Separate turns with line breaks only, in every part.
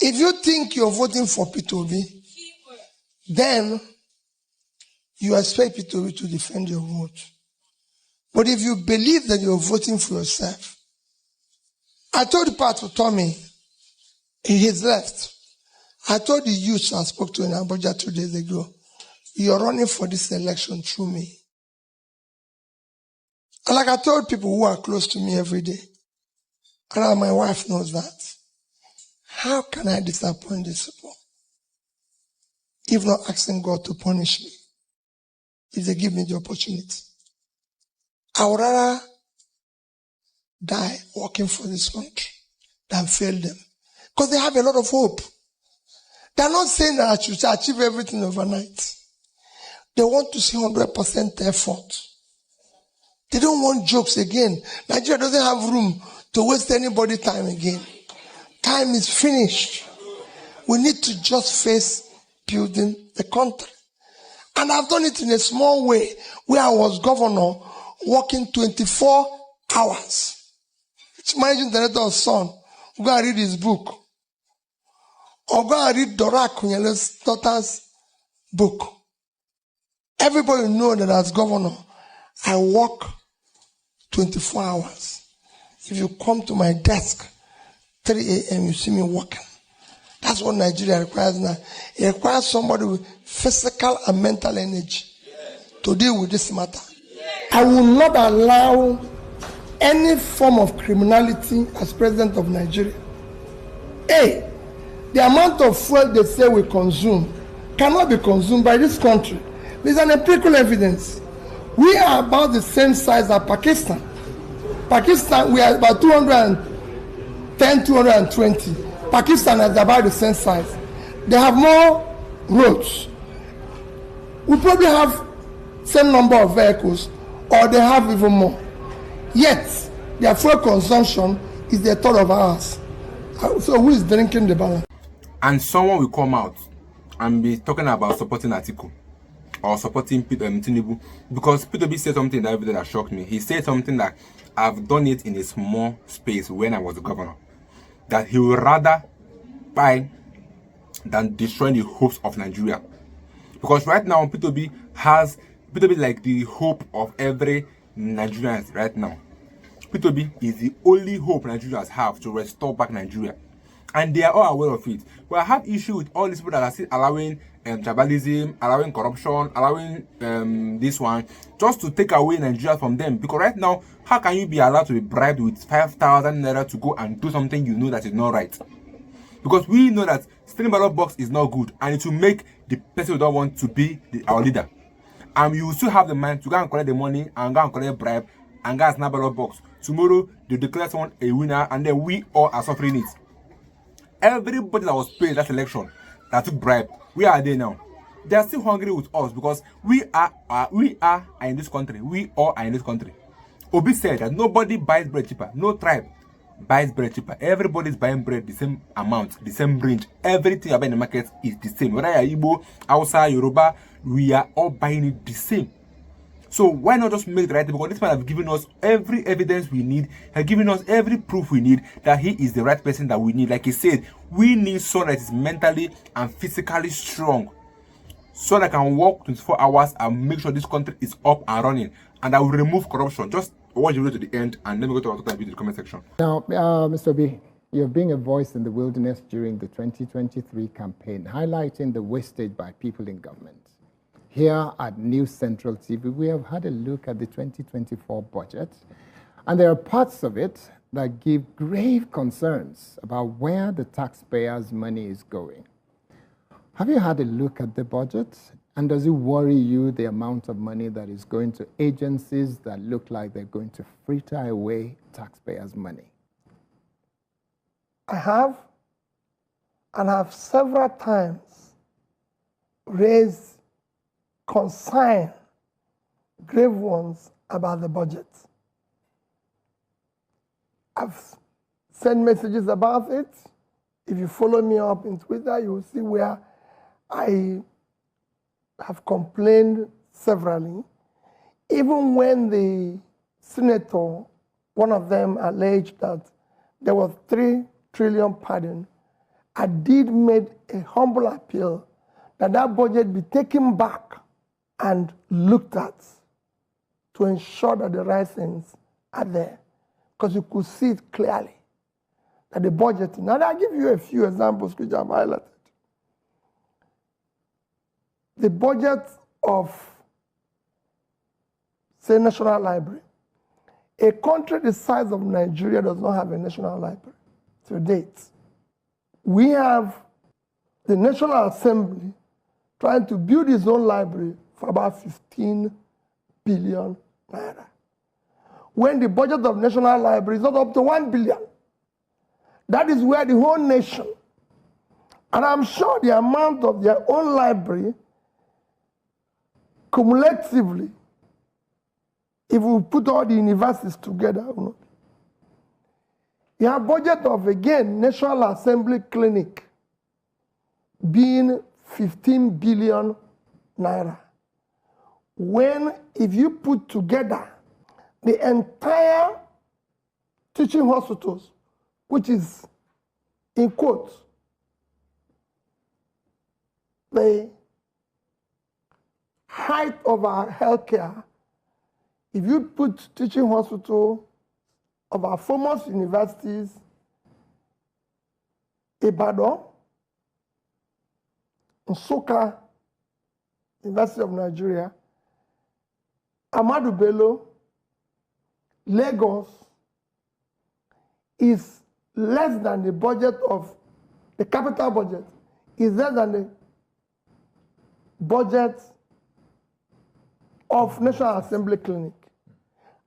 If you think you're voting for P2B, then you expect P2B to defend your vote. But if you believe that you're voting for yourself, I told Pastor Tommy, he's left. I told the youth I spoke to in Abuja 2 days ago, you're running for this election through me. And like I told people who are close to me every day, and my wife knows that, how can I disappoint these people if not asking God to punish me if they give me the opportunity? I would rather die working for this country than fail them. Because they have a lot of hope. They're not saying that I should achieve everything overnight. They want to see 100% effort. They don't want jokes again. Nigeria doesn't have room to waste anybody's time again. Time is finished. We need to just face building the country. And I've done it in a small way where I was governor working 24 hours. It's managing director's son. Go and read his book. Or go and read Dora Akunyele's daughter's book. Everybody knows that as governor, I work 24 hours. If you come to my desk, 3 a.m., you see me working. That's what Nigeria requires now. It requires somebody with physical and mental energy to deal with this matter. I will not allow any form of criminality as president of Nigeria. The amount of fuel they say we consume cannot be consumed by this country. There's an empirical evidence. We are about the same size as Pakistan. Pakistan, we are about 210, 220. Pakistan is about the same size. They have more roads. We probably have same number of vehicles, or they have even more. Yet, their fuel consumption is a third of ours. So who is drinking the balance?
And someone will come out and be talking about supporting Atiku or supporting Tinubu, because P2B said something that shocked me. He said something that I've done it in a small space when I was the governor, that he would rather buy than destroy the hopes of Nigeria. Because right now P2B like the hope of every Nigerian right now. P2B is the only hope Nigerians have to restore back Nigeria. And they are all aware of it. But I have issue with all these people that are still allowing tribalism, allowing corruption, allowing this one, just to take away Nigeria from them. Because right now, how can you be allowed to be bribed with 5,000 naira to go and do something you know that is not right? Because we know that stealing ballot box is not good, and it will make the person who don't want to be our leader. And you will still have the mind to go and collect the money and go and collect bribe and go and snap ballot box. Tomorrow, they declare someone a winner, and then we all are suffering it. Everybody that was paid that election that took bribe, where are they now? They are still hungry with us because we are in this country. We all are in this country. Obi said that nobody buys bread cheaper. No tribe buys bread cheaper. Everybody's buying bread the same amount, the same range. Everything you buy in the market is the same. Whether you're Igbo, Hausa, Yoruba, we are all buying it the same. So why not just make the right thing? Because this man has given us every evidence we need, has given us every proof we need that he is the right person that we need. Like he said, we need someone that is mentally and physically strong, so that can work 24 hours and make sure this country is up and running, and that will remove corruption. Just watch the video to the end, and then we go to the comment section.
Now, Mr. B, you're being a voice in the wilderness during the 2023 campaign, highlighting the wastage by people in government. Here at News Central TV, we have had a look at the 2024 budget, and there are parts of it that give grave concerns about where the taxpayers' money is going. Have you had a look at the budget, and does it worry you the amount of money that is going to agencies that look like they're going to fritter away taxpayers' money?
I have, and have several times raised concern, grave ones, about the budget. I've sent messages about it. If you follow me up in Twitter, you will see where I have complained severally. Even when the senator, one of them, alleged that there was 3 trillion pardon, I did make a humble appeal that that budget be taken back and looked at to ensure that the right things are there. Because you could see it clearly that the budget, now I'll give you a few examples which I've highlighted. The budget of, say, National Library. A country the size of Nigeria does not have a national library to date. We have the National Assembly trying to build its own library for about 15 billion naira. When the budget of National Library is not up to 1 billion. That is where the whole nation, and I'm sure the amount of their own library cumulatively, if we put all the universities together, you have budget of, again, National Assembly Clinic being 15 billion naira. When, if you put together the entire teaching hospitals, which is, in quotes, the height of our healthcare, if you put teaching hospital of our foremost universities, Ibadan, Nsukka, University of Nigeria, Ahmadu Bello, Lagos, is less than the budget of the capital budget, is less than the budget of National Assembly Clinic.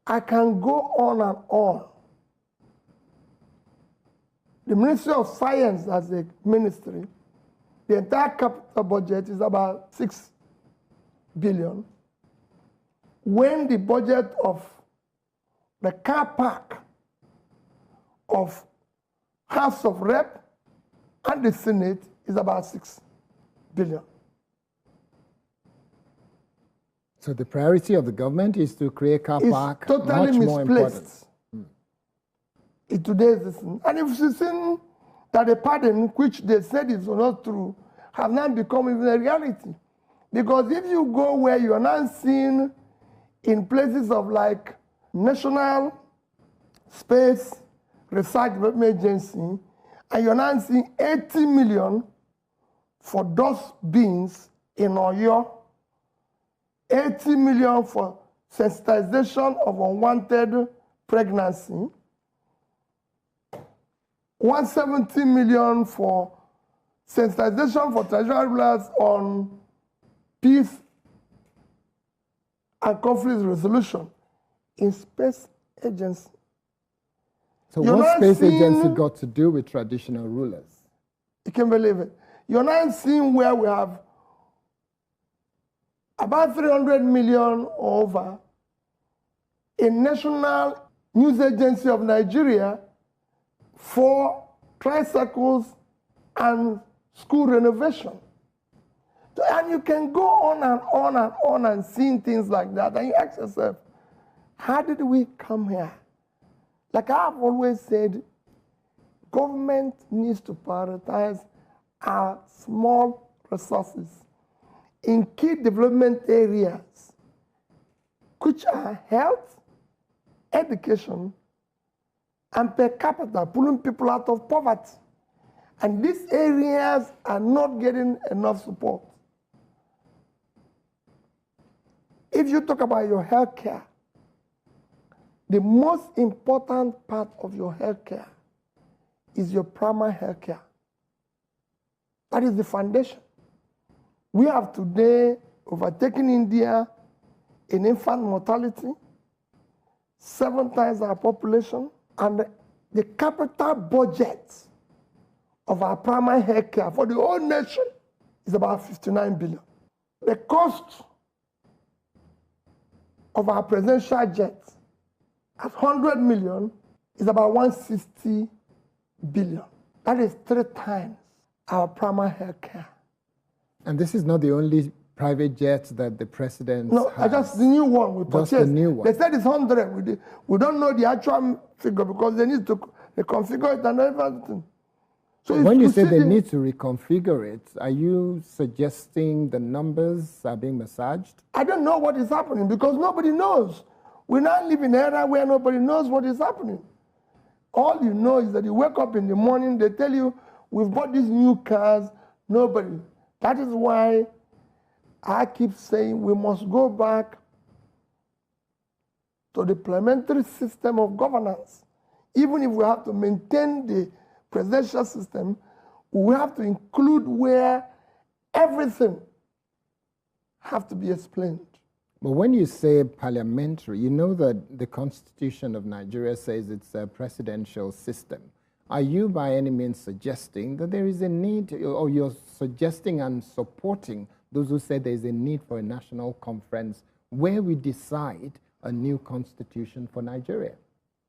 I can go on and on. The Ministry of Science as a ministry, the entire capital budget is about 6 billion. When the budget of the car park of House of Rep and the Senate is about 6 billion.
So the priority of the government is to create car park.
It's totally
much more important.
misplaced in today's system. And if you've seen that the pardon, which they said is not true, have now become even a reality. Because if you go where you are now seeing in places of like National Space Research Development Agency, and you're now seeing 80 million for dust bins in Oyo, 80 million for sensitization of unwanted pregnancy, 170 million for sensitization for traditional rulers on peace and conflict resolution in space agency.
So what space agency got to do with traditional rulers?
You can believe it. You're now seeing where we have about 300 million over a National News Agency of Nigeria for tricycles and school renovation. And you can go on and on and on and seeing things like that. And you ask yourself, how did we come here? Like I've always said, government needs to prioritize our small resources in key development areas, which are health, education, and per capita, pulling people out of poverty. And these areas are not getting enough support. If you talk about your health care, the most important part of your health care is your primary health care. That is the foundation. We have today overtaken India in infant mortality, 7 times our population, and the capital budget of our primary health care for the whole nation is about 59 billion. The cost of our presidential jet at 100 million is about 160 billion. That is 3 times our primary health care.
And this is not the only private jet that the president has.
Just the new one we purchased.
Just the new one.
They said it's 100. We don't know the actual figure because they need to reconfigure it and everything. So
when you say they
proceeding-
need to reconfigure it, are you suggesting the numbers are being massaged?
I don't know what is happening because nobody knows. We now live in an era where nobody knows what is happening. All you know is that you wake up in the morning, they tell you, we've bought these new cars, nobody. That is why I keep saying we must go back to the parliamentary system of governance. Even if we have to maintain the presidential system, we have to include where everything have to be explained.
But when you say parliamentary, you know that the Constitution of Nigeria says it's a presidential system. Are you by any means suggesting that there is a need, or you're suggesting and supporting those who say there's a need for a national conference where we decide a new constitution for Nigeria?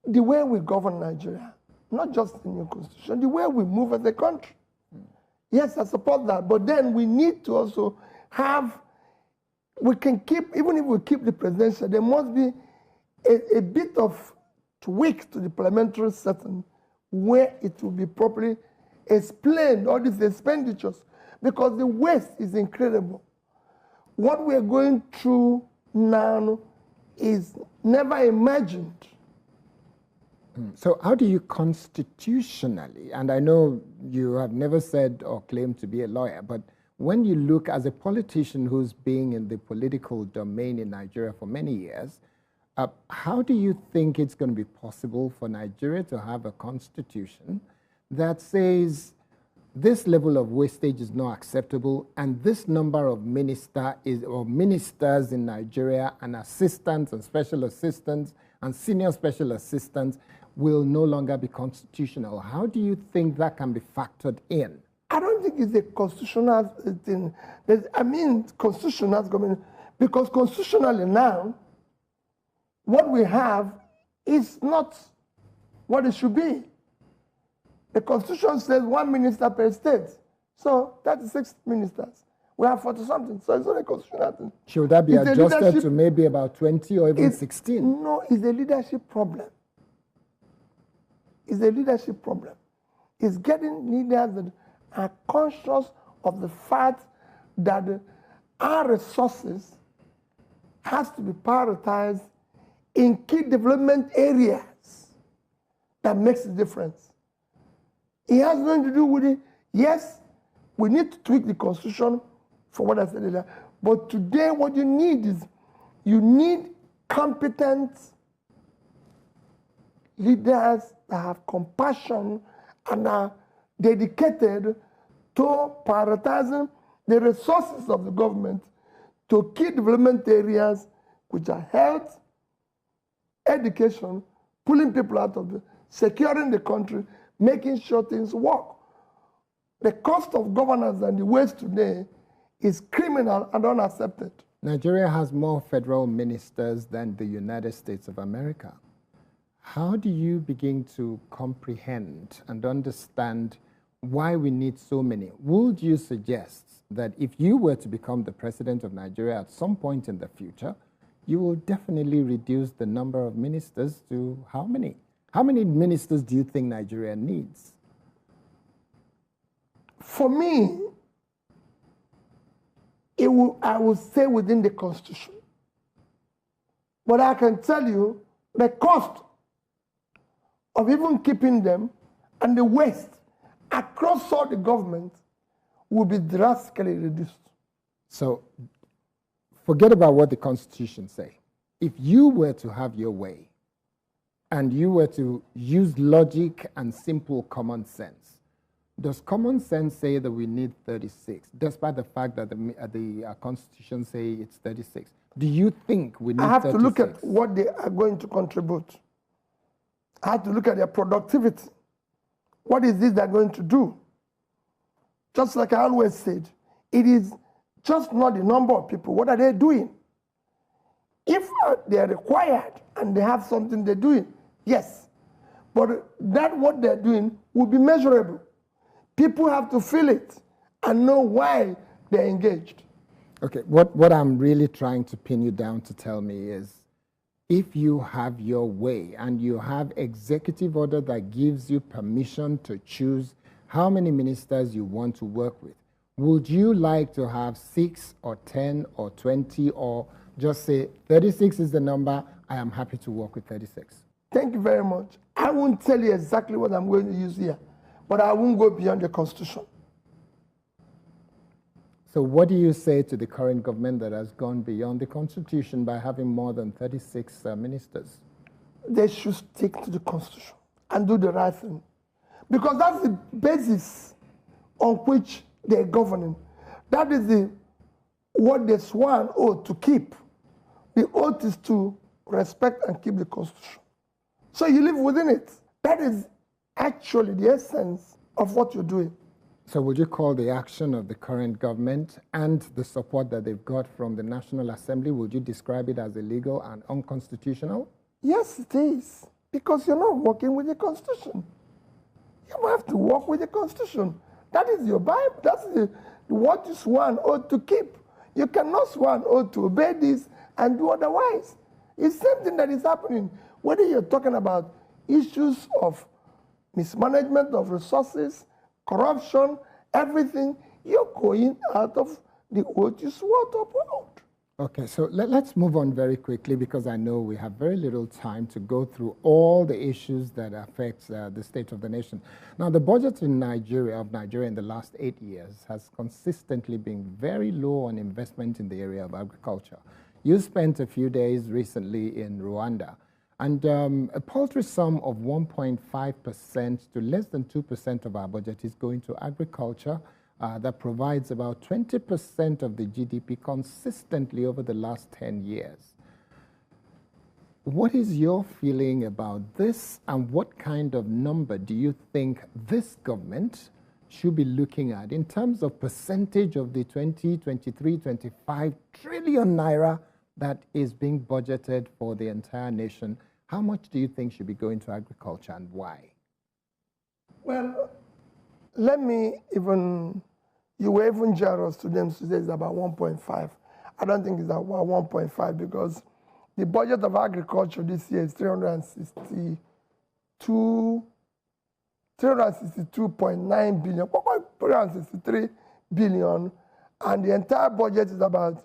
The way we govern Nigeria, not just the new constitution, the way we move as a country. Yes, I support that, but then we need to also have, we can keep, even if we keep the presidential, there must be a bit of tweak to the parliamentary setting where it will be properly explained, all these expenditures, because the waste is incredible. What we are going through now is never imagined.
So how do you constitutionally, and I know you have never said or claimed to be a lawyer, but when you look as a politician who's been in the political domain in Nigeria for many years, how do you think it's going to be possible for Nigeria to have a constitution that says this level of wastage is not acceptable and this number of ministers in Nigeria and assistants and special assistants and senior special assistants will no longer be constitutional? How do you think that can be factored in?
I don't think it's a constitutional thing. Constitutional government, because constitutionally now, what we have is not what it should be. The Constitution says 1 minister per state. So 36 ministers. We have 40-something. So it's not a constitutional thing.
Should that be
It's a
adjusted
leadership-
to maybe about 20 or even 16?
No, it's a leadership problem. It's a leadership problem. It's getting leaders that are conscious of the fact that our resources has to be prioritized in key development areas that makes a difference. It has nothing to do with it. Yes, we need to tweak the constitution for what I said earlier. But today what you need is, you need competent leaders that have compassion and are dedicated to prioritizing the resources of the government to key development areas which are health, education, pulling people out of securing the country, making sure things work. The cost of governance and the waste today is criminal and unaccepted.
Nigeria has more federal ministers than the United States of America. How do you begin to comprehend and understand why we need so many? Would you suggest that if you were to become the president of Nigeria at some point in the future, you will definitely reduce the number of ministers to how many? How many ministers do you think Nigeria needs?
For me, I would say within the Constitution. But I can tell you the cost of even keeping them and the waste across all the government will be drastically reduced.
So forget about what the Constitution says. If you were to have your way and you were to use logic and simple common sense, does common sense say that we need 36, despite the fact that the Constitution says it's 36? Do you think we need 36?
I have to look at what they are going to contribute. I have to look at their productivity. What is this they're going to do? Just like I always said, it is just not the number of people. What are they doing? If they are required and they have something they're doing, yes. But that what they're doing will be measurable. People have to feel it and know why they're engaged.
Okay, what I'm really trying to pin you down to tell me is, if you have your way and you have executive order that gives you permission to choose how many ministers you want to work with. Would you like to have 6 or 10 or 20, or just say 36 is the number, I am happy to work with 36?
Thank you very much. I won't tell you exactly what I'm going to use here, but I won't go beyond the Constitution.
So what do you say to the current government that has gone beyond the Constitution by having more than 36 ministers?
They should stick to the Constitution and do the right thing, because that's the basis on which they're governing. That is what they swore an oath to keep. The oath is to respect and keep the Constitution. So you live within it. That is actually the essence of what you're doing.
So would you call the action of the current government and the support that they've got from the National Assembly, would you describe it as illegal and unconstitutional?
Yes, it is, because you're not working with the Constitution. You have to work with the Constitution. That is your Bible. That's what you swore an oath to keep. You cannot swear an oath to obey this and do otherwise. It's the same thing that is happening. Whether you're talking about issues of mismanagement of resources, corruption, everything, you're going out of the oath you swore to uphold.
Okay, so let's move on very quickly, because I know we have very little time to go through all the issues that affect the state of the nation. Now, the budget in Nigeria in the last 8 years has consistently been very low on investment in the area of agriculture. You spent a few days recently in Rwanda, and a paltry sum of 1.5% to less than 2% of our budget is going to agriculture. That provides about 20% of the GDP consistently over the last 10 years. What is your feeling about this, and what kind of number do you think this government should be looking at in terms of percentage of the 25 trillion naira that is being budgeted for the entire nation? How much do you think should be going to agriculture, and why?
Well, let me you were even generous to them to say it's about 1.5. I don't think it's about 1.5, because the budget of agriculture this year is 362.9 billion, 363 billion, and the entire budget is about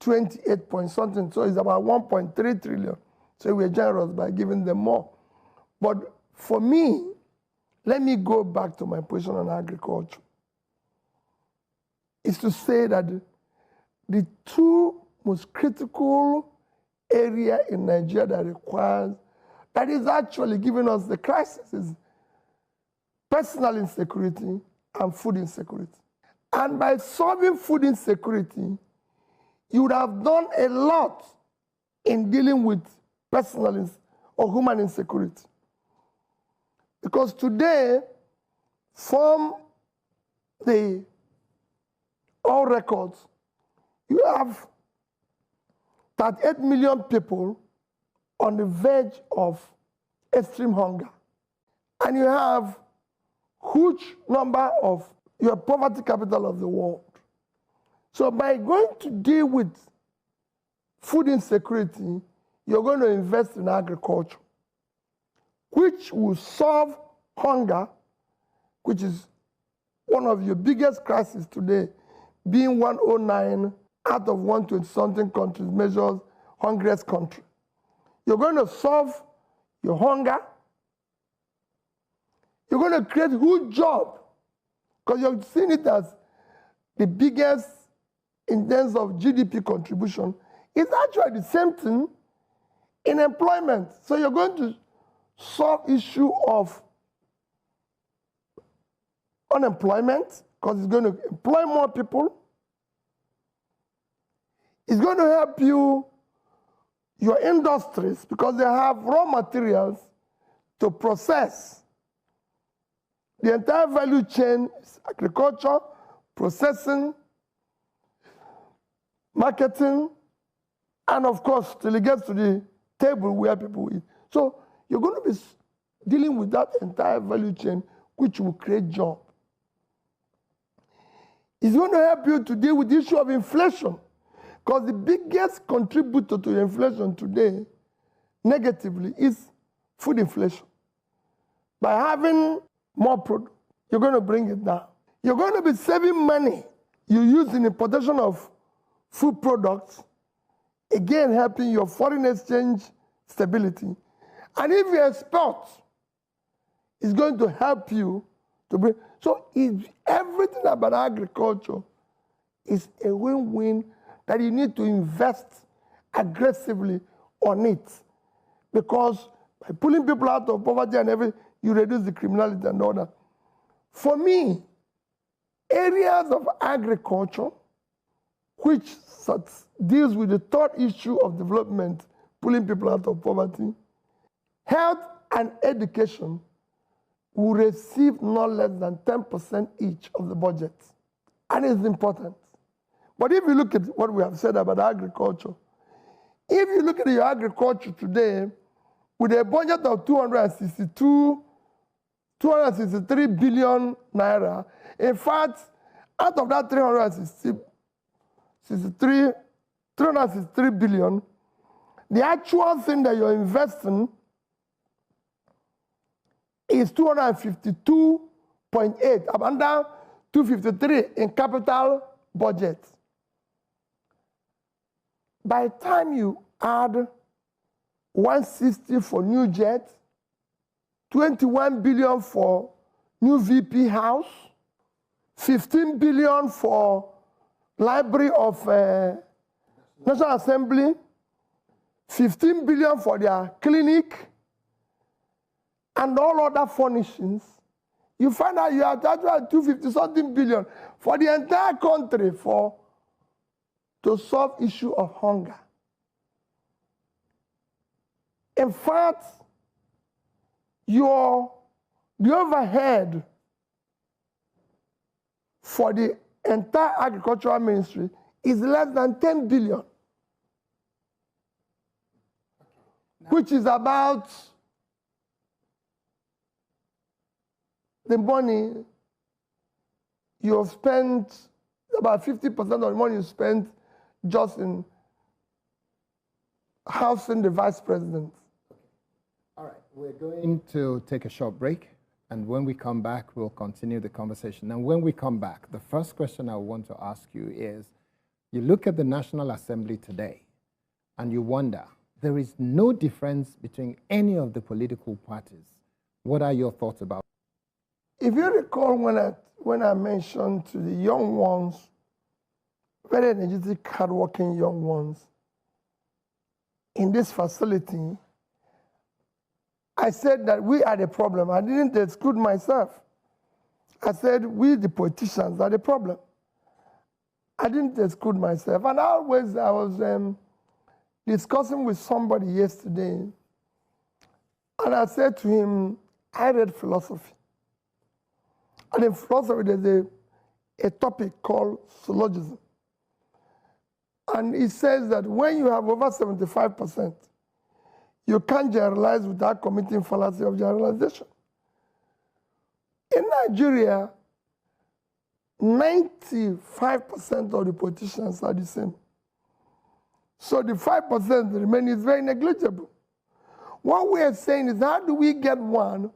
28 point something, so it's about 1.3 trillion. So we're generous by giving them more. But for me, let me go back to my position on agriculture. Is to say that the two most critical area in Nigeria that is actually giving us the crisis is personal insecurity and food insecurity. And by solving food insecurity, you would have done a lot in dealing with personal or human insecurity. Because today, from the all records, you have 38 million people on the verge of extreme hunger. And you have huge number of your poverty capital of the world. So by going to deal with food insecurity, you're going to invest in agriculture, which will solve hunger, which is one of your biggest crises today, being 109 out of 120-something countries measures hungriest country. You're going to solve your hunger. You're going to create huge job, because you've seen it as the biggest in terms of GDP contribution. It's actually the same thing in employment. So you're going to solve issue of unemployment, because it's going to employ more people. It's going to help your industries, because they have raw materials to process. The entire value chain is agriculture, processing, marketing, and of course, till it gets to the table where people eat. So you're going to be dealing with that entire value chain, which will create jobs. It's going to help you to deal with the issue of inflation, because the biggest contributor to inflation today, negatively, is food inflation. By having more product, you're going to bring it down. You're going to be saving money you use in importation of food products, again helping your foreign exchange stability. And if you export, it's going to help you to bring. So everything about agriculture is a win-win that you need to invest aggressively on it. Because by pulling people out of poverty and everything, you reduce the criminality and all that. For me, areas of agriculture, which deals with the third issue of development, pulling people out of poverty, health and education will receive not less than 10% each of the budget. And it's important. But if you look at what we have said about agriculture, if you look at your agriculture today, with a budget of 263 billion naira, in fact, out of that 363 billion, the actual thing that you're investing is 252.8, under 253 in capital budget. By the time you add 160 for new jet, 21 billion for new VP house, 15 billion for Library of National Assembly, 15 billion for their clinic, and all other furnishings, you find out you have 250-something billion for the entire country to solve issue of hunger. In fact, the overhead for the entire agricultural ministry is less than 10 billion, which is about the money you have spent, about 50% of the money you spent just in housing the vice president.
All right, we're going to take a short break, and when we come back, we'll continue the conversation. And when we come back, the first question I want to ask you is, you look at the National Assembly today, and you wonder, there is no difference between any of the political parties. What are your thoughts about it?
If you recall when I mentioned to the young ones, very energetic, hardworking young ones in this facility, I said that we are the problem. I didn't exclude myself. I said we, the politicians, are the problem. I didn't exclude myself. And I was discussing with somebody yesterday, and I said to him, I read philosophy. And in philosophy, there's a topic called syllogism. And it says that when you have over 75%, you can't generalize without committing fallacy of generalization. In Nigeria, 95% of the politicians are the same. So the 5% remaining is very negligible. What we are saying is, how do we get one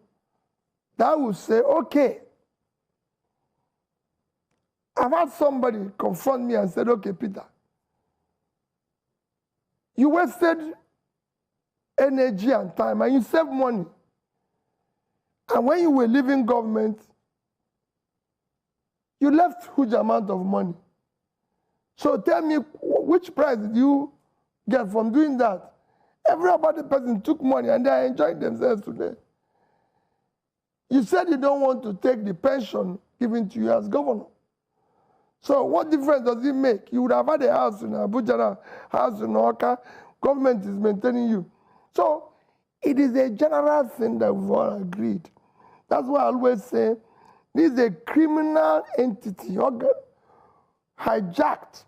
that will say, okay, I've had somebody confront me and said, okay, Peter, you wasted energy and time and you saved money. And when you were leaving government, you left huge amount of money. So tell me, which price did you get from doing that? Every other person took money and they are enjoying themselves today. You said you don't want to take the pension given to you as governor. So what difference does it make? You would have had a house in Abuja, a house in Oka. Government is maintaining you. So it is a general thing that we've all agreed. That's why I always say this is a criminal entity, organ, hijacked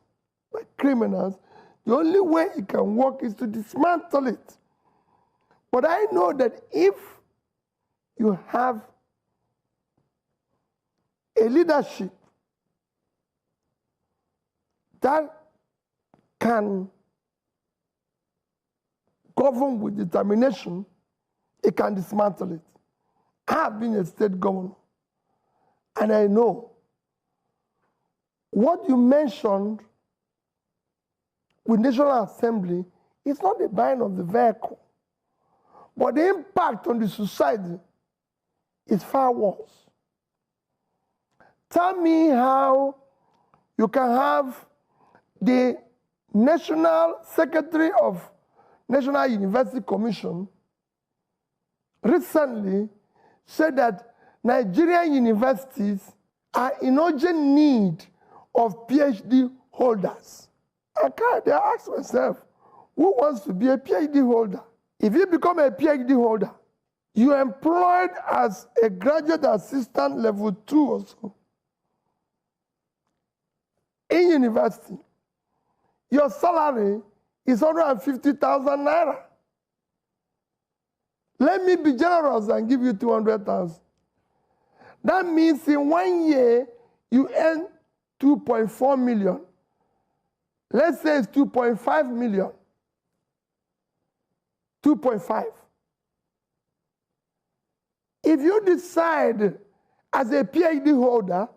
by criminals. The only way it can work is to dismantle it. But I know that if you have a leadership that can govern with determination, it can dismantle it. I have been a state governor. And I know what you mentioned with National Assembly is not the buying of the vehicle, but the impact on the society is far worse. Tell me how you can have the National Secretary of National University Commission recently said that Nigerian universities are in urgent need of PhD holders. I can't ask myself, who wants to be a PhD holder? If you become a PhD holder, you're employed as a graduate assistant level 2 or so in university. Your salary is 150,000 naira. Let me be generous and give you 200,000. That means in 1 year, you earn 2.4 million. Let's say it's 2.5 million. 2.5. If you decide as a PhD holder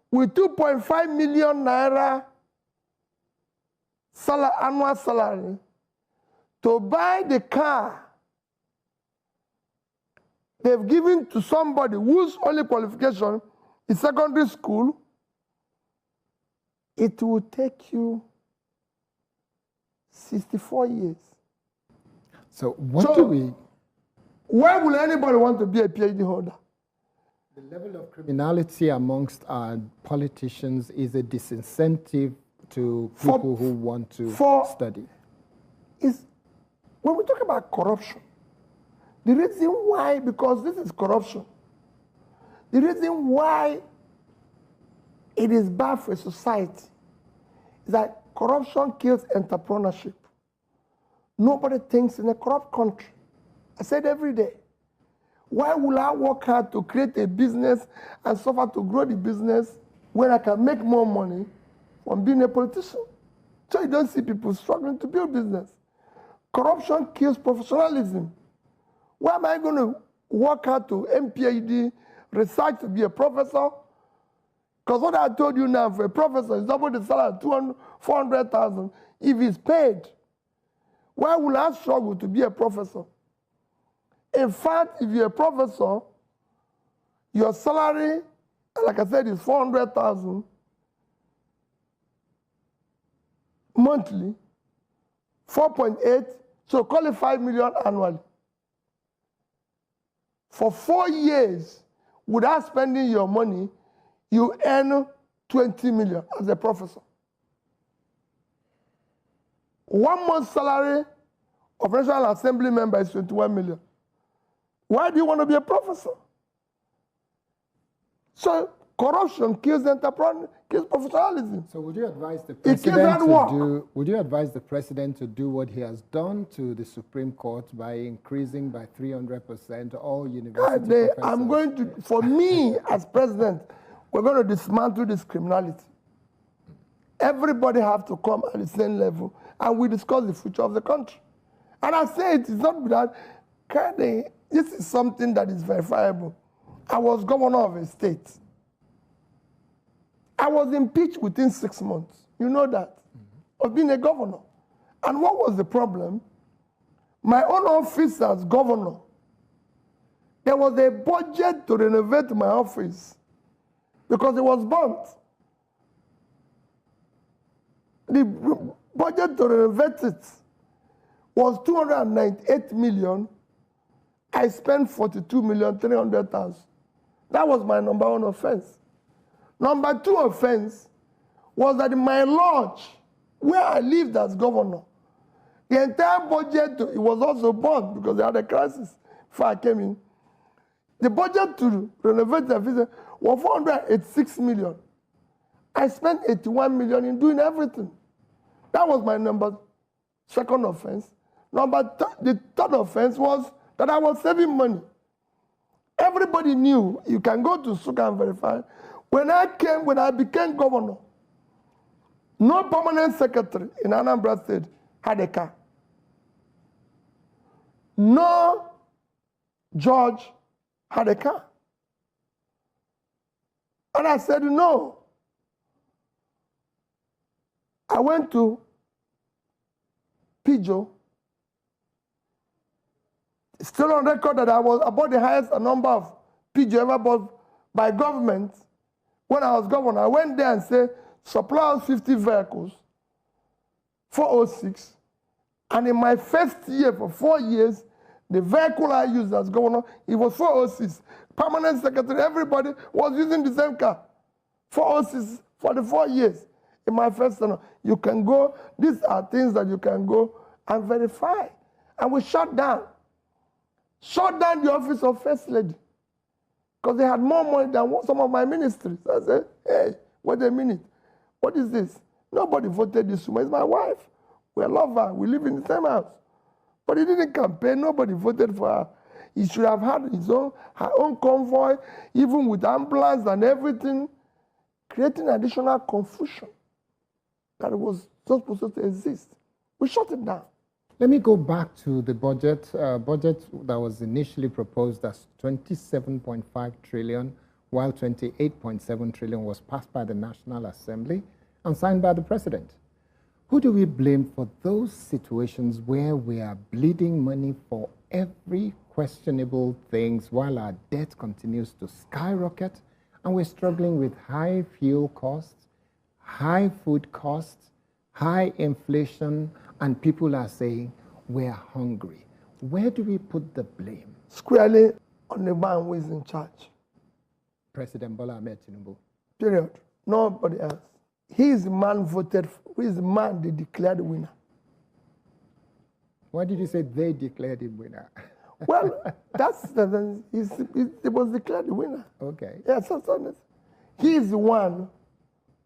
with 2.5 million naira annual salary to buy the car they've given to somebody whose only qualification is secondary school, it will take you 64 years.
So what do we...
Why will anybody want to be a PhD holder?
The level of criminality amongst our politicians is a disincentive to people who want to study.
When we talk about corruption, the reason why, because this is corruption, the reason why it is bad for society is that corruption kills entrepreneurship. Nobody thinks in a corrupt country. I said every day, why will I work hard to create a business and suffer to grow the business when I can make more money from being a politician? So you don't see people struggling to build business. Corruption kills professionalism. Why am I going to work hard to MPhD, research to be a professor? Because what I told you now, for a professor, is double the salary, 400,000 if he's paid. Why will I struggle to be a professor? In fact, if you're a professor, your salary, like I said, is 400,000 monthly, 4.8, so call it 5 million annually. For 4 years, without spending your money, you earn 20 million as a professor. 1 month's salary of National Assembly member is 21 million. Why do you want to be a professor? So corruption kills entrepreneur, kills professionalism.
So would you advise the president to do what he has done to the Supreme Court by increasing by 300% all university professors?
I'm going to, for me as president, we're going to dismantle this criminality. Everybody have to come at the same level, and we discuss the future of the country. And I say it is not without this is something that is verifiable. I was governor of a state. I was impeached within 6 months. You know that, of being a governor. And what was the problem? My own office as governor, there was a budget to renovate my office because it was burnt. The budget to renovate it was 298 million. I spent 42,300,000. That was my number one offense. Number two offense was that in my lodge, where I lived as governor, the entire budget, it was also burned because they had a crisis before I came in. The budget to renovate the office was 486 million. I spent 81 million in doing everything. That was my second offense. The third offense was that I was saving money. Everybody knew. You can go to Suka and verify. When I became governor, no permanent secretary in Anambra State had a car. No judge had a car. And I said, no. I went to Pijo. It's still on record that I bought the highest number of Pijo ever bought by government. When I was governor, I went there and said, supply us 50 vehicles, 406. And in my first year, for 4 years, the vehicle I used as governor, it was 406. Permanent secretary, everybody was using the same car. 406 for the 4 years. In my first tenure, you can go, these are things that you can go and verify. And we shut down the office of First Lady. Because they had more money than some of my ministries. I said, hey, wait a minute. What is this? Nobody voted this woman. It's my wife. We love her. We live in the same house. But he didn't campaign. Nobody voted for her. He should have had her own convoy, even with ambulance and everything, creating additional confusion that was not supposed to exist. We shut it down.
Let me go back to the budget that was initially proposed as 27.5 trillion, while 28.7 trillion was passed by the National Assembly and signed by the president. Who do we blame for those situations where we are bleeding money for every questionable things while our debt continues to skyrocket and we're struggling with high fuel costs, high food costs, high inflation, and people are saying, we're hungry? Where do we put the blame?
Squarely on the man who is in charge.
President Bola Ahmed Tinubu.
Period. Nobody else. He is the man voted for. He is the man they declared the winner.
Why did you say they declared him winner?
Well, he was declared the winner.
Okay.
Yes, that's honest. He is the one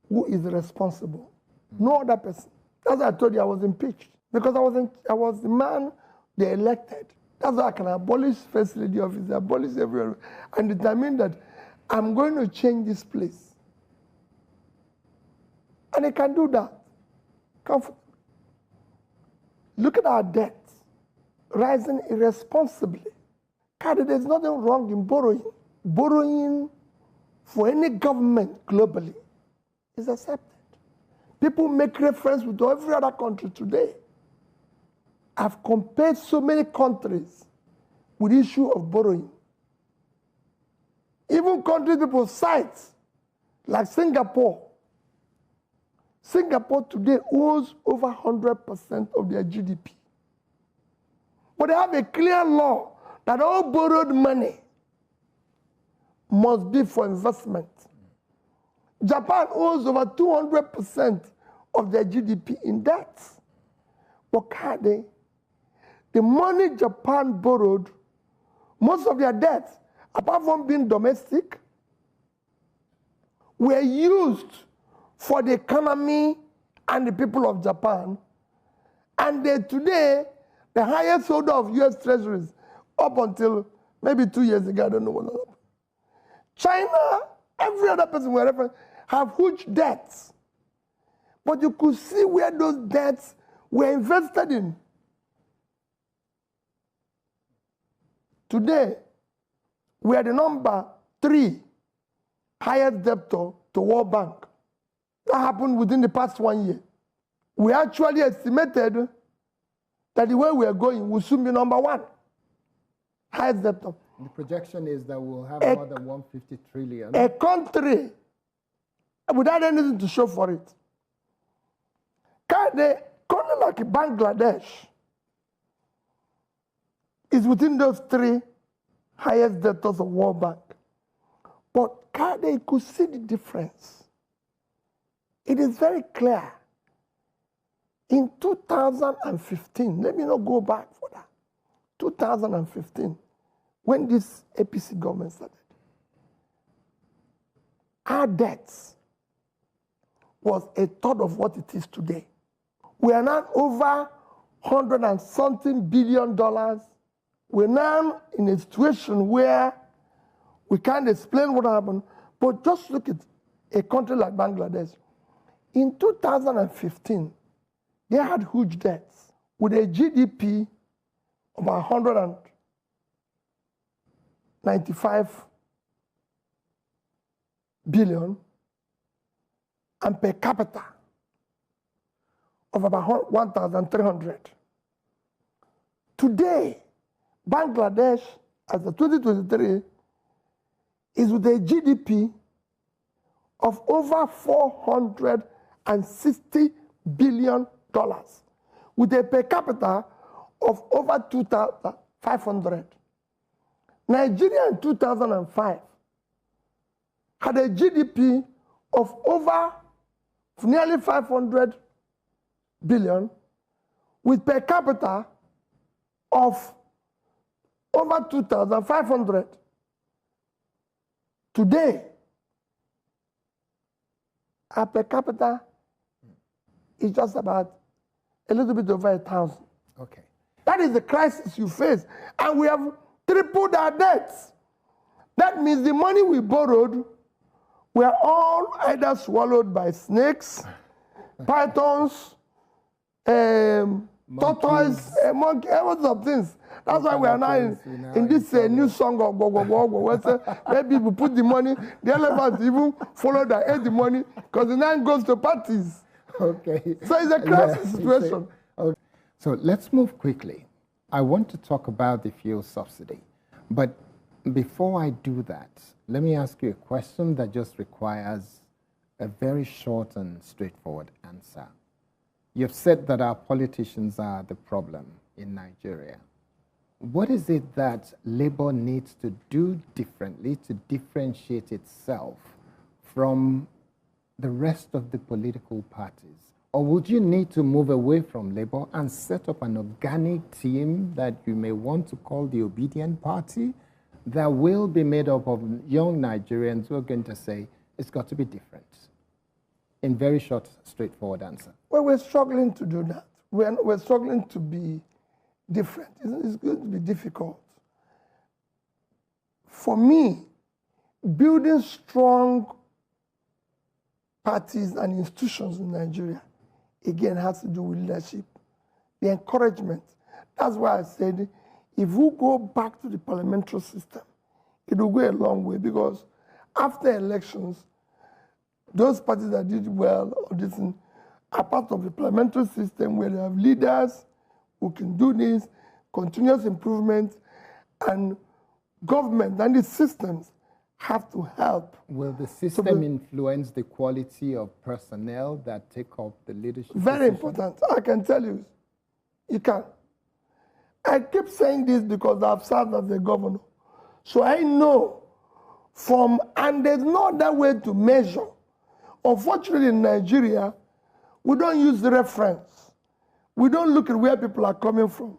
who is responsible. No other person. That's why I told you I was impeached. Because I was the man they elected. That's why I can abolish First Lady office, abolish everywhere, and determine that I'm going to change this place. And he can do that. Comfortably. Look at our debts rising irresponsibly. God, there's nothing wrong in borrowing. Borrowing for any government globally is accepted. People make reference with every other country today. I've compared so many countries with the issue of borrowing. Even countries people cite, like Singapore. Singapore today owes over 100% of their GDP. But they have a clear law that all borrowed money must be for investment. Japan owes over 200% of their GDP in debt. But the money Japan borrowed, most of their debts, apart from being domestic, were used for the economy and the people of Japan. And today, the highest holder of U.S. treasuries, up until maybe 2 years ago, I don't know what happened. China, every other person we reference, have huge debts. But you could see where those debts were invested in. Today, we are the number 3 highest debtor to World Bank. That happened within the past 1 year. We actually estimated that the way we are going will soon be number 1 highest debtor.
The projection is that we'll have more than 150 trillion.
A country without anything to show for it. A country like Bangladesh is within those 3 highest debtors of World Bank. But they could see the difference. It is very clear. In 2015, let me not go back for that. 2015, when this APC government started, our debts was a third of what it is today. We are now over $100 and something billion. We're now in a situation where we can't explain what happened, but just look at a country like Bangladesh. In 2015, they had huge debts with a GDP of 195 billion and per capita of about 1,300. Today, Bangladesh, as of 2023, is with a GDP of over $460 billion, with a per capita of over 2,500. Nigeria in 2005 had a GDP of over nearly 500 billion, with per capita of over 2,500. Today, our per capita is just about a little bit over 1,000.
Okay.
That is the crisis you face. And we have tripled our debts. That means the money we borrowed were all either swallowed by snakes, pythons, tortoise, monkey, all sorts of things. That's why we are now in this new song of go, where people put the money, the elephants even follow that ate the money, because the nine goes to parties.
Okay.
So it's a crisis situation.
Okay. So let's move quickly. I want to talk about the fuel subsidy. But before I do that, let me ask you a question that just requires a very short and straightforward answer. You've said that our politicians are the problem in Nigeria. What is it that Labour needs to do differently to differentiate itself from the rest of the political parties? Or would you need to move away from Labour and set up an organic team that you may want to call the Obedient Party that will be made up of young Nigerians who are going to say, it's got to be different? In very short, straightforward answer.
Well, we're struggling to do that. We're struggling to be different. It's going to be difficult. For me, building strong parties and institutions in Nigeria, again, has to do with leadership, the encouragement. That's why I said, if we go back to the parliamentary system, it will go a long way, because after elections, those parties that did well or didn't are part of the parliamentary system where they have leaders who can do this, continuous improvement, and government and the systems have to help.
Will the system influence the quality of personnel that take up the leadership
Very
position?
important. I can tell you, you can. I keep saying this because I've served as a governor. So I know and there's no other way to measure. Unfortunately, in Nigeria, we don't use the reference. We don't look at where people are coming from.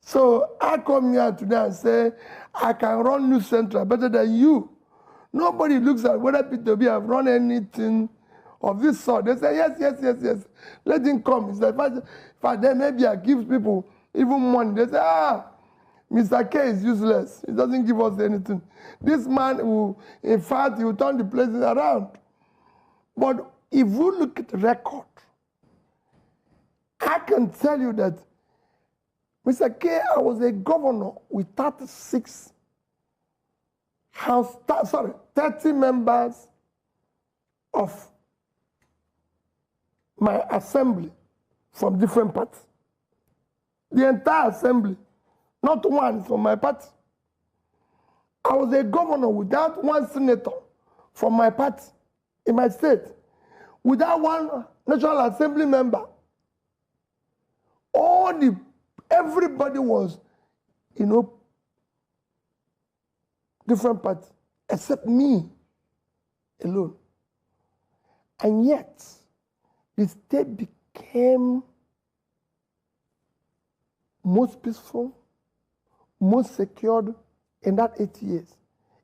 So I come here today and say, I can run New Central better than you. Nobody looks at whether P2B have run anything of this sort. They say, yes. Let him come. It's like, if I then maybe I give people even money. They say, Mr. K is useless. He doesn't give us anything. This man will, in fact, he will turn the place around. But if you look at the record, I can tell you that Mr. K, I was a governor with 30 members of my assembly from different parties. The entire assembly, not one from my party. I was a governor without one senator from my party in my state, without one National Assembly member. Everybody was, different parties, except me alone. And yet, the state became most peaceful, most secured in that 8 years.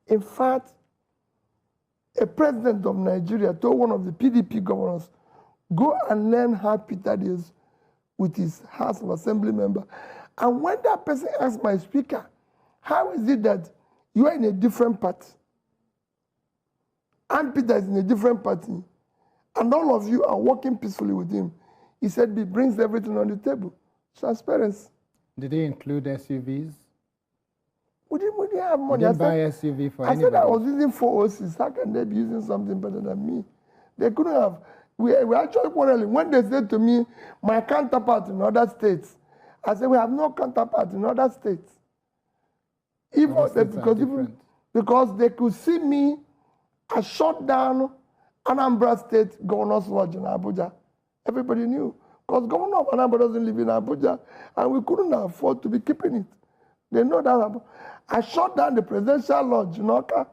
In fact, a president of Nigeria told one of the PDP governors, go and learn how Peter is with his House of Assembly member. And when that person asked my speaker, how is it that you are in a different party, and Peter is in a different party, and all of you are working peacefully with him? He said, he brings everything on the table. Transparency.
Did he include SUVs?
We didn't have
You
money.
didn't buy SUV for
I
anybody.
said I was using 406. How can they be using something better than me? They couldn't have. We actually quarreling. When they said to me, my counterpart in other states, I said, we have no counterpart in other states.
Other states are different.
Because they could see me, I shut down Anambra State Governor's Lodge in Abuja. Everybody knew. Because Governor of Anambra doesn't live in Abuja, and we couldn't afford to be keeping it. They know that. I shut down the presidential lodge in Awka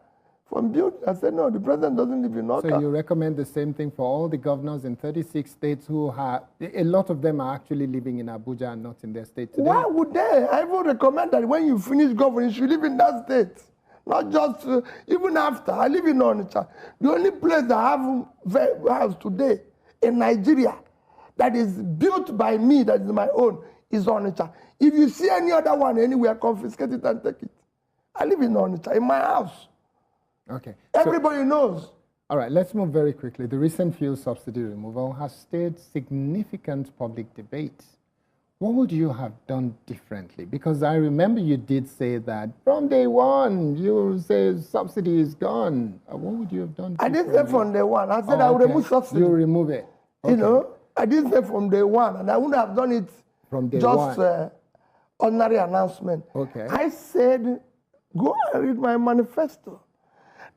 from building. I said, no, the president doesn't live in Awka.
So you recommend the same thing for all the governors in 36 states who have, a lot of them are actually living in Abuja and not in their state today?
Why would they? I even recommend that when you finish governing, you should live in that state. Not just, even after. I live in Onitsha. The only place I have a house today in Nigeria that is built by me, that is my own, is Onitsha. If you see any other one anywhere, confiscate it and take it. I live in Onitsha, in my house.
Okay.
Everybody knows.
All right, let's move very quickly. The recent fuel subsidy removal has stirred significant public debate. What would you have done differently? Because I remember you did say that from day one, you say subsidy is gone. What would you have done
I didn't say from day one. I said I would remove subsidy.
You remove it. Okay.
You know, I didn't say from day one, and I wouldn't have done it
from day
just ordinary announcement.
Okay.
I said, go and read my manifesto.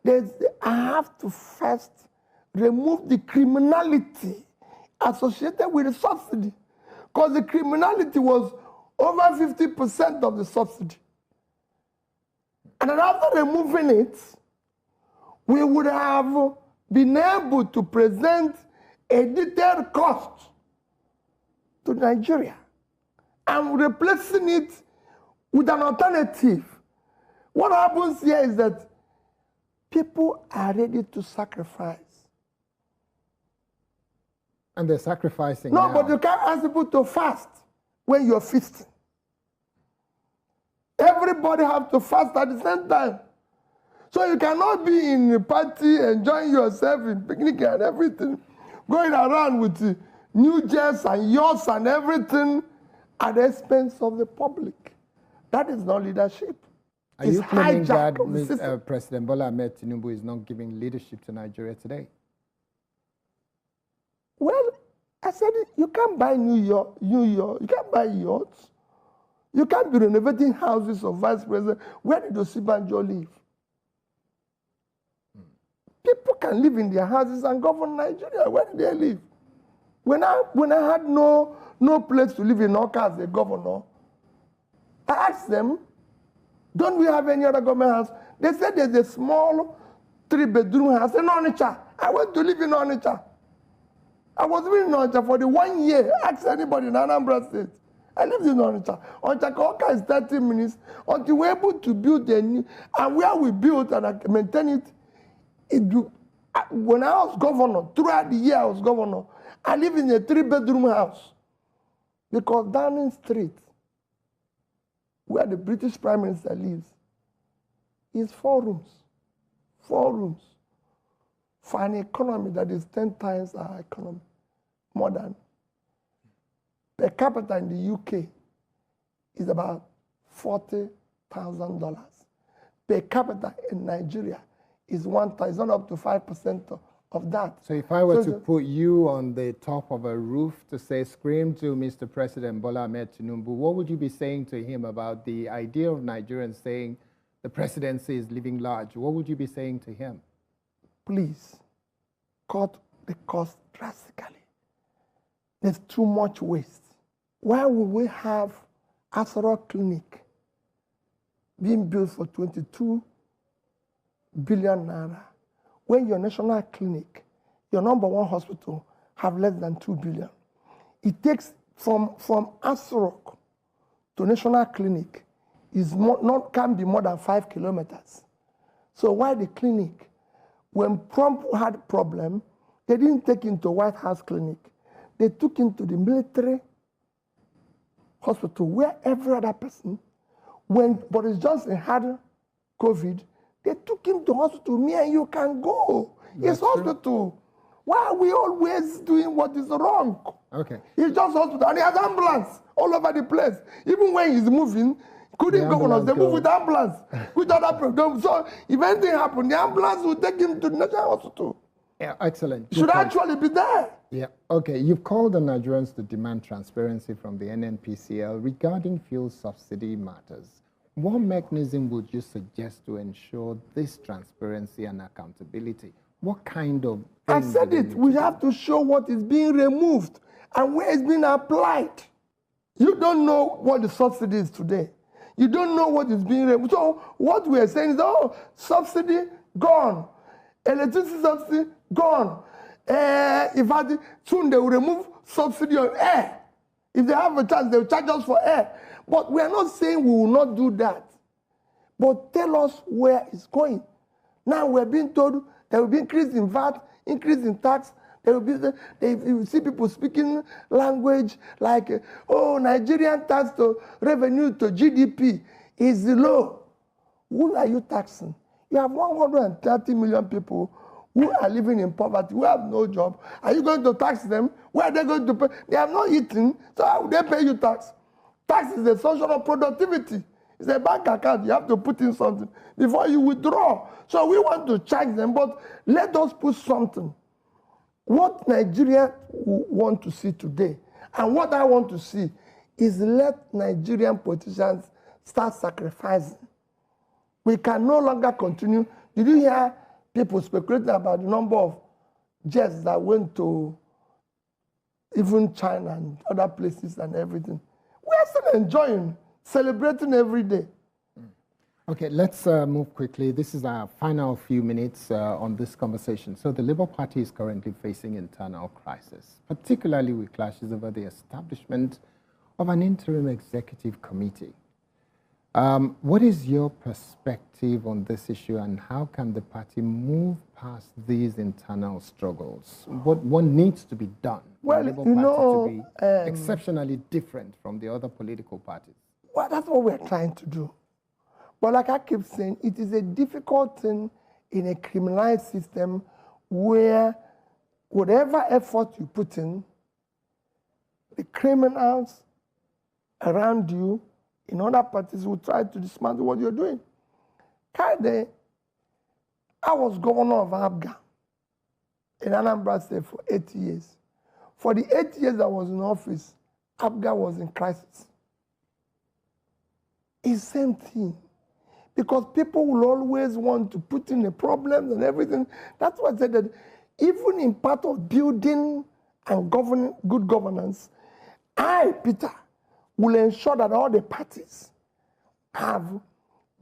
I have to first remove the criminality associated with the subsidy. Because the criminality was over 50% of the subsidy. And then after removing it, we would have been able to present a detailed cost to Nigeria and replacing it with an alternative. What happens here is that people are ready to sacrifice.
And they're sacrificing
No,
now.
but you can't ask people to fast when you're feasting. Everybody have to fast at the same time. So you cannot be in a party, enjoying yourself in picnic and everything, going around with new jets and yachts and everything at the expense of the public. That is not leadership.
Are you claiming that
hijack
President Bola Ahmed Tinubu is not giving leadership to Nigeria today?
Well, I said you can't buy New York, you can't buy yachts. You can't be renovating houses of vice president. Where did Osibanjo live? People can live in their houses and govern Nigeria. Where did they live? When I had no place to live in Awka as a governor, I asked them, don't we have any other government house? They said there's a small 3-bedroom house in Onitsha. I went to live in Onitsha. I was living in Onitsha for the 1 year. Ask anybody in Anambra State. I lived in Onitsha. Onitsha is 30 minutes until we're able to build a new. And where we built and I maintain it, when I was governor, throughout the year I was governor, I lived in a 3-bedroom house. Because Downing Street, where the British Prime Minister lives, is 4 rooms. 4 rooms. For an economy that is 10 times our economy, more than. Per capita in the UK is about $40,000. Per capita in Nigeria is not up to 5% of that.
So if I were to put you on the top of a roof to say, scream to Mr. President Bola Ahmed Tinubu, what would you be saying to him about the idea of Nigerians saying the presidency is living large? What would you be saying to him?
Please, cut the cost drastically. There's too much waste. Why would we have Asoro Clinic being built for 22 billion naira when your national clinic, your #1 hospital, have less than 2 billion? It takes from Asoro to national clinic can be more than 5 kilometers. So why the clinic? When Trump had problem, they didn't take him to White House clinic. They took him to the military hospital where every other person, when Boris Johnson had COVID, they took him to hospital. Me and you can go. It's hospital. Why are we always doing what is wrong?
Okay.
It's just hospital. And he has ambulance all over the place. Even when he's moving, Couldn't governors,
ambulance
they move
go.
with ambulance, with other problems. So if anything happened, the ambulance will take him to the National Hospital.
Yeah, excellent.
Should actually be there.
Yeah, okay. You've called on Nigerians to demand transparency from the NNPCL regarding fuel subsidy matters. What mechanism would you suggest to ensure this transparency and accountability? What kind of...
I said it. We have to show what is being removed and where it's being applied. You don't know what the subsidy is today. You don't know what is being removed. So what we are saying is, oh, subsidy gone. Electricity subsidy gone. Soon they will remove subsidy on air. If they have a chance, they will charge us for air. But we are not saying we will not do that. But tell us where it's going. Now we're being told there will be increase in VAT, increase in tax. There will be you see people speaking language like, oh, Nigerian tax to revenue to GDP is low. Who are you taxing? You have 130 million people who are living in poverty, who have no job. Are you going to tax them? Where are they going to pay? They have not eaten, so how will they pay you tax? Tax is a source of productivity. It's a bank account. You have to put in something before you withdraw. So we want to charge them, but let us put something. What Nigeria want to see today, and what I want to see, is let Nigerian politicians start sacrificing. We can no longer continue. Did you hear people speculating about the number of jets that went to even China and other places and everything? We are still enjoying, celebrating every day.
Okay, let's move quickly. This is our final few minutes on this conversation. So the Labour Party is currently facing internal crisis, particularly with clashes over the establishment of an interim executive committee. What is your perspective on this issue, and how can the party move past these internal struggles? What needs to be done for the Labour Party to be exceptionally different from the other political parties?
Well, that's what we're trying to do. But like I keep saying, it is a difficult thing in a criminalized system where whatever effort you put in, the criminals around you in other parties will try to dismantle what you're doing. Kade, I was governor of Abga in Anambra State for 8 years. For the 8 years I was in office, Abga was in crisis. It's the same thing. Because people will always want to put in the problems and everything. That's why I said that even in part of building and governing good governance, I, Peter, will ensure that all the parties have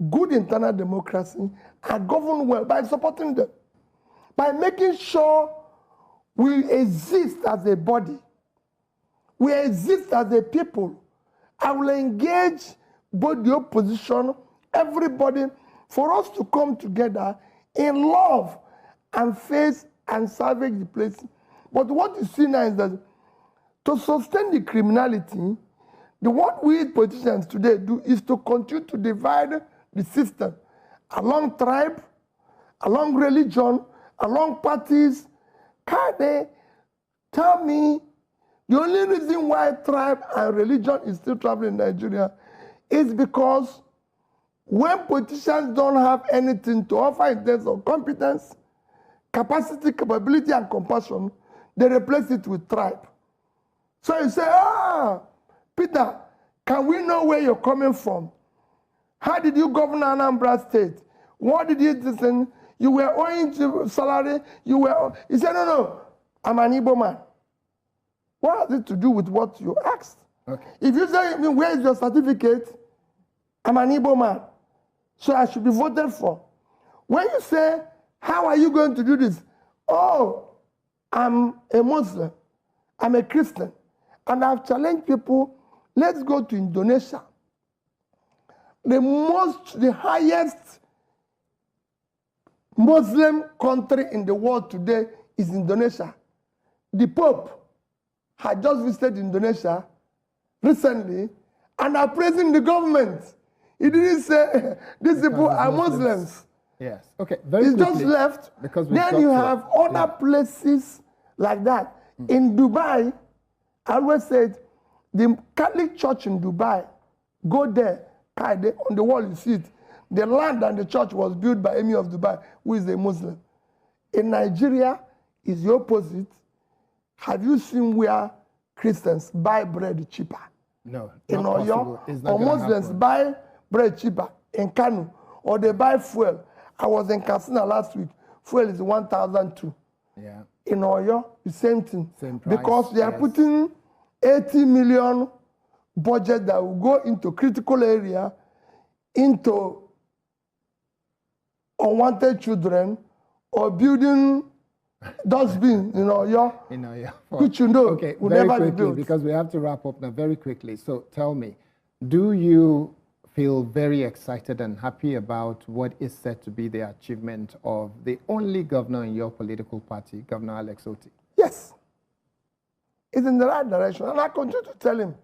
good internal democracy and govern well by supporting them, by making sure we exist as a body, we exist as a people. I will engage both the opposition, everybody, for us to come together in love and face and salvage the place. But what you see now is that to sustain the criminality, what we politicians today do is to continue to divide the system along tribe, along religion, along parties. Can they tell me the only reason why tribe and religion is still traveling in Nigeria is because when politicians don't have anything to offer in terms of competence, capacity, capability, and compassion, they replace it with tribe. So you say, Peter, can we know where you're coming from? How did you govern Anambra State? What did you listen? You were owing salary. He said, no, I'm an Igbo man. What has it to do with what you asked?
Okay.
If you say, where is your certificate? I'm an Igbo man, so I should be voted for. When you say, how are you going to do this? Oh, I'm a Muslim. I'm a Christian. And I've challenged people, let's go to Indonesia. The highest Muslim country in the world today is Indonesia. The Pope had just visited Indonesia recently and are praising the government. He didn't say these people are Muslims.
Yes. Okay. Very
He
quickly,
just left.
because
then you have other places like that. In Dubai, I always said, the Catholic Church in Dubai, go there, On the wall you see it. The land and the church was built by Emir of Dubai, who is a Muslim. In Nigeria, is the opposite. Have you seen where Christians buy bread cheaper?
No,
In
not
Oyo,
possible. It's not
or
gonna
Muslims
happen.
buy bread cheaper in Kanu, or they buy fuel. I was in Katsina last week. Fuel is 1,002.
Yeah.
In Oyo, the same thing.
Same price,
Because they are
yes.
putting 80 million budget that will go into critical area, into unwanted children, or building dustbin,
Yeah.
which you know
Okay,
will
very
never be
quickly,
built.
because we have to wrap up now very quickly. So tell me, do you feel very excited and happy about what is said to be the achievement of the only governor in your political party, Governor Alex Otti?
Yes. It's in the right direction. And I continue to tell him,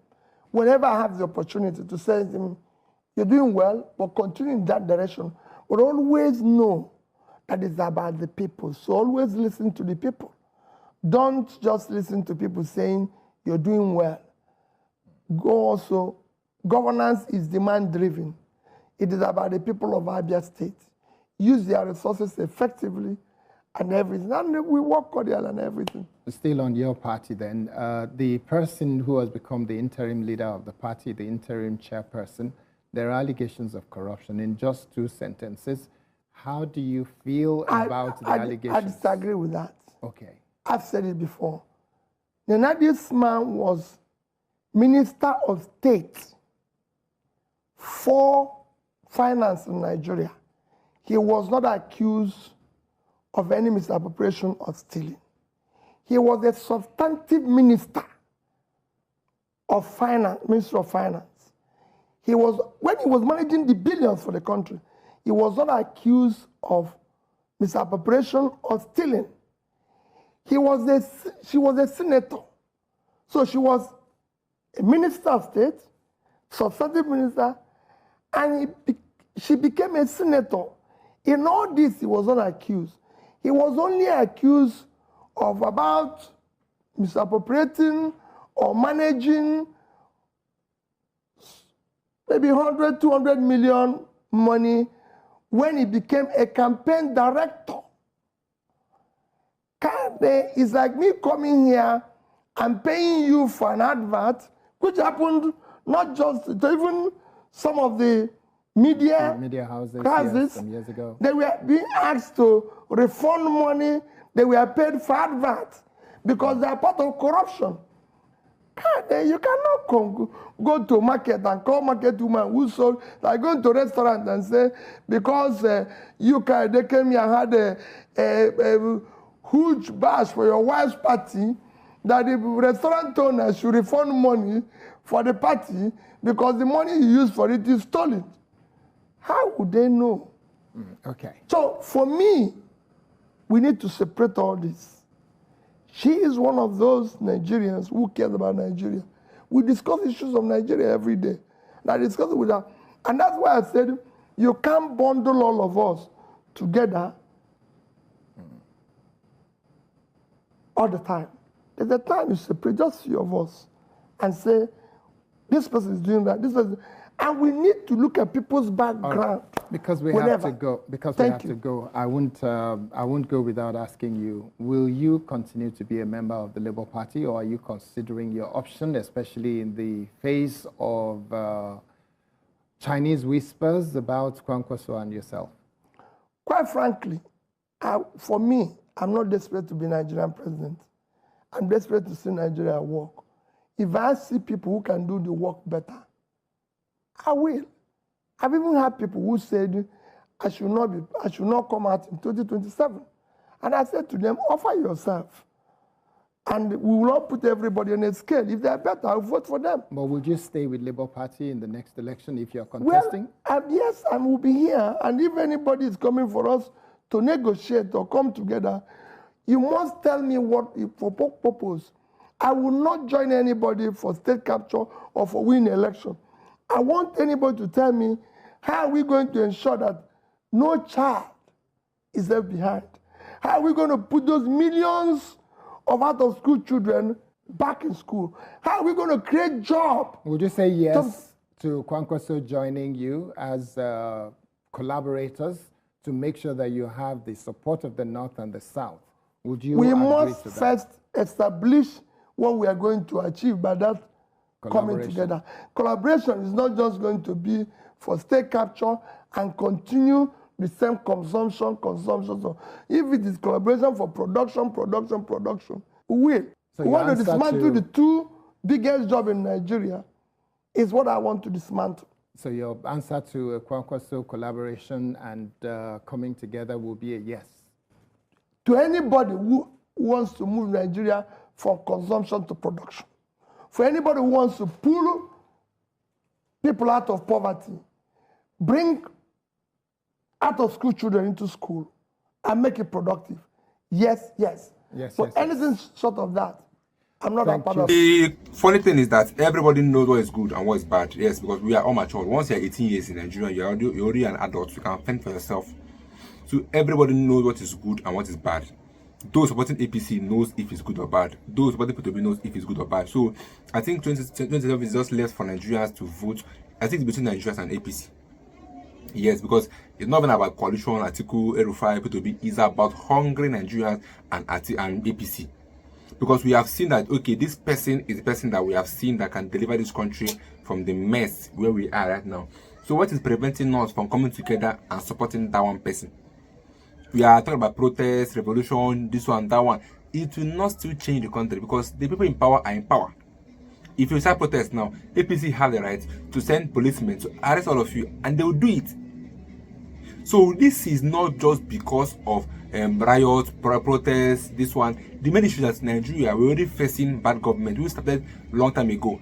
whenever I have the opportunity to say to him, you're doing well, but continue in that direction. But always know that it's about the people. So always listen to the people. Don't just listen to people saying you're doing well. Governance is demand-driven. It is about the people of Abia State. Use their resources effectively and everything. And we work cordial and everything.
Still on your party then, the person who has become the interim leader of the party, the interim chairperson, there are allegations of corruption. In just 2 sentences, how do you feel about the allegations?
I disagree with that.
Okay.
I've said it before. This man was Minister of State for Finance in Nigeria. He was not accused of any misappropriation or stealing. He was a substantive minister of finance, Minister of Finance. When he was managing the billions for the country, he was not accused of misappropriation or stealing. She was a senator. So she was a minister of state, substantive minister, and she became a senator. In all this, he was not accused. He was only accused of about misappropriating or managing maybe 100, 200 million money when he became a campaign director. It's like me coming here and paying you for an advert, which happened not just to even some of the media
houses
houses,
some years ago.
They were being asked to refund money. They were paid for adverts because they are part of corruption. You cannot go to market and call market woman who sold, like going to a restaurant and say, because they came here and had a huge bash for your wife's party, that the restaurant owner should refund money for the party because the money you used for it is stolen. How would they know?
Okay.
So for me, we need to separate all this. She is one of those Nigerians who cares about Nigeria. We discuss issues of Nigeria every day. And I discuss it with her. And that's why I said, you can't bundle all of us together all the time. There's a time you separate just few of us and say, this person is doing that, this person. And we need to look at people's background.
Because we
whenever.
have to go. Because
Thank
we have
you.
to go. I won't go without asking you. Will you continue to be a member of the Labour Party, or are you considering your option, especially in the face of Chinese whispers about Kwankwaso and yourself?
Quite frankly, for me, I'm not desperate to be Nigerian president. I'm desperate to see Nigeria work. If I see people who can do the work better, I will. I've even had people who said I should not come out in 2027. And I said to them, offer yourself. And we will not put everybody on a scale. If they're better, I'll vote for them.
But would you stay with Labour Party in the next election if you're contesting?
Well, yes, I will be here. And if anybody is coming for us to negotiate or come together, you must tell me what for purpose. I will not join anybody for state capture or for winning election. I want anybody to tell me, how are we going to ensure that no child is left behind? How are we going to put those millions of out-of-school children back in school? How are we going to create jobs?
Would you say yes to Kwankwaso joining you as collaborators to make sure that you have the support of the North and the South. Would you
We
agree
must
to that?
first establish what we are going to achieve by that coming together. Collaboration is not just going to be for state capture and continue the same consumption. So if it is collaboration for production, we will.
So
we want to
your answer
dismantle
to-
the two biggest jobs in Nigeria is what I want to dismantle.
So your answer to Kwankwaso collaboration and coming together will be a yes.
To anybody who wants to move Nigeria from consumption to production, for anybody who wants to pull people out of poverty, bring out of school children into school, and make it productive. Yes. For anything short of that, I'm not a part of it.
The funny thing is that everybody knows what is good and what is bad. Yes, because we are all mature. Once you're 18 years in Nigeria, you're already an adult. You can fend for yourself. So everybody knows what is good and what is bad. Those supporting APC knows if it's good or bad. Those supporting P2B knows if it's good or bad. So I think 2012 is just left for Nigerians to vote. I think it's between Nigerians and APC. Yes, because it's not even about coalition, Atiku, El-Rufai, P2B. It's about hungry Nigerians and APC. Because we have seen that, okay, this person is the person that we have seen that can deliver this country from the mess where we are right now. So what is preventing us from coming together and supporting that one person? We are talking about protest, revolution, this one, that one. It will not still change the country because the people in power are in power. If you start protest now, APC have the right to send policemen to arrest all of you, and they will do it. So this is not just because of riots, protests, this one. The main issue is that Nigeria, we're already facing bad government. We started a long time ago.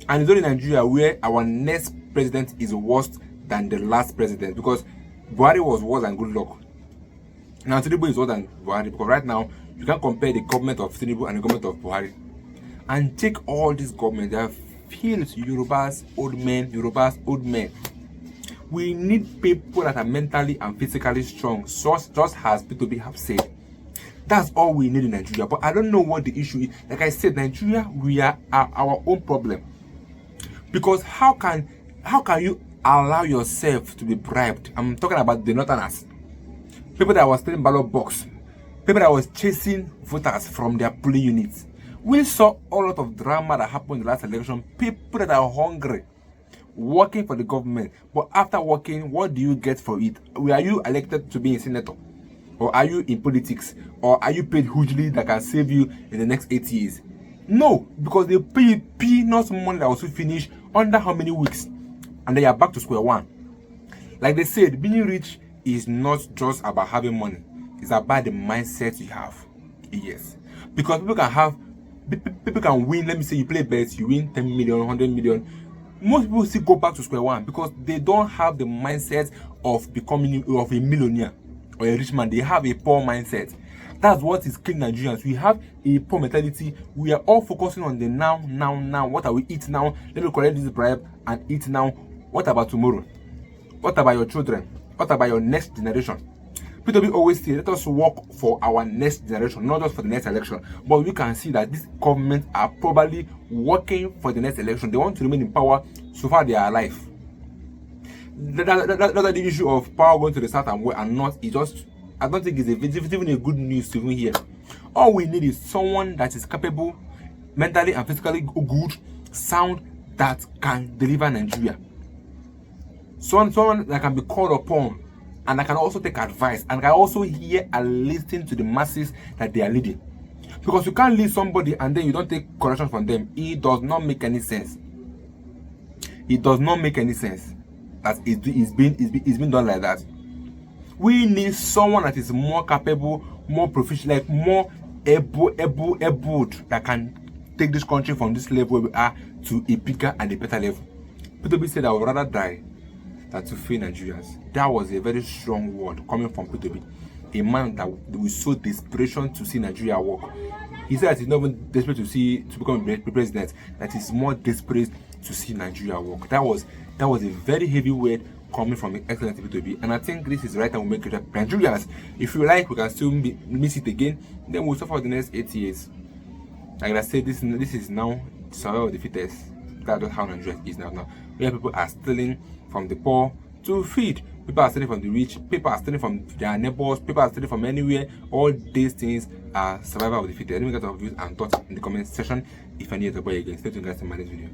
And it's only Nigeria where our next president is worse than the last president, because Buhari was worse than Goodluck. Now Tinubu is worse than Buhari, because right now you can compare the government of Tinubu and the government of Buhari. And take all these governments, they have filled Yoruba's old men. We need people that are mentally and physically strong, just as P2B have said. That's all we need in Nigeria. But I don't know what the issue is. Like I said, Nigeria, we are our own problem. Because how can you allow yourself to be bribed? I'm talking about the Northerners. People that were stealing ballot box. People that was chasing voters from their polling units. We saw a lot of drama that happened in the last election. People that are hungry, working for the government. But after working, what do you get for it? Are you elected to be a senator? Or are you in politics? Or are you paid hugely that can save you in the next 8 years? No, because they pay you peanuts money that was to finish under how many weeks? And they are back to square one. Like they said, being rich is not just about having money. It's about the mindset you have. Yes. Because people can win. Let me say you play bets, you win 10 million, 100 million. Most people still go back to square one because they don't have the mindset of becoming of a millionaire or a rich man. They have a poor mindset. That's what is killing Nigerians. We have a poor mentality. We are all focusing on the now. What are we eat now? Let me collect this bribe and eat now. What about tomorrow? What about your children? What about your next generation? P2B always say, let us work for our next generation, not just for the next election. But we can see that these governments are probably working for the next election. They want to remain in power so far they are alive. That's the issue of power going to the south and north. It just, I don't think it's even a good news to even hear. All we need is someone that is capable, mentally and physically good, sound, that can deliver Nigeria. Someone that can be called upon, and I can also take advice, and can also hear and listen to the masses that they are leading. Because you can't lead somebody and then you don't take correction from them. It does not make any sense. It does not make any sense that it's been done like that. We need someone that is more capable, more proficient, like more able that can take this country from this level where we are to a bigger and a better level. P2B said I would rather die than to fail Nigerians. That was a very strong word coming from P2B. A man that we saw desperation to see Nigeria work. He said that he's not even desperate to become a president, that he's more desperate to see Nigeria work. That was a very heavy word coming from the excellent P2B. And I think this is the right time we make it up. Nigerians, if you like, we can still miss it again. Then we'll suffer for the next 8 years. Like I said, this is now survival of the fittest. That's just how Nigeria is now. Where people are stealing from the poor to feed. People are stealing from the rich. People are stealing from their neighbors. People are stealing from anywhere. All these things are survival of the fittest. Let me get your views and thoughts in the comment section. If I need to buy again, stay tuned guys in my next video.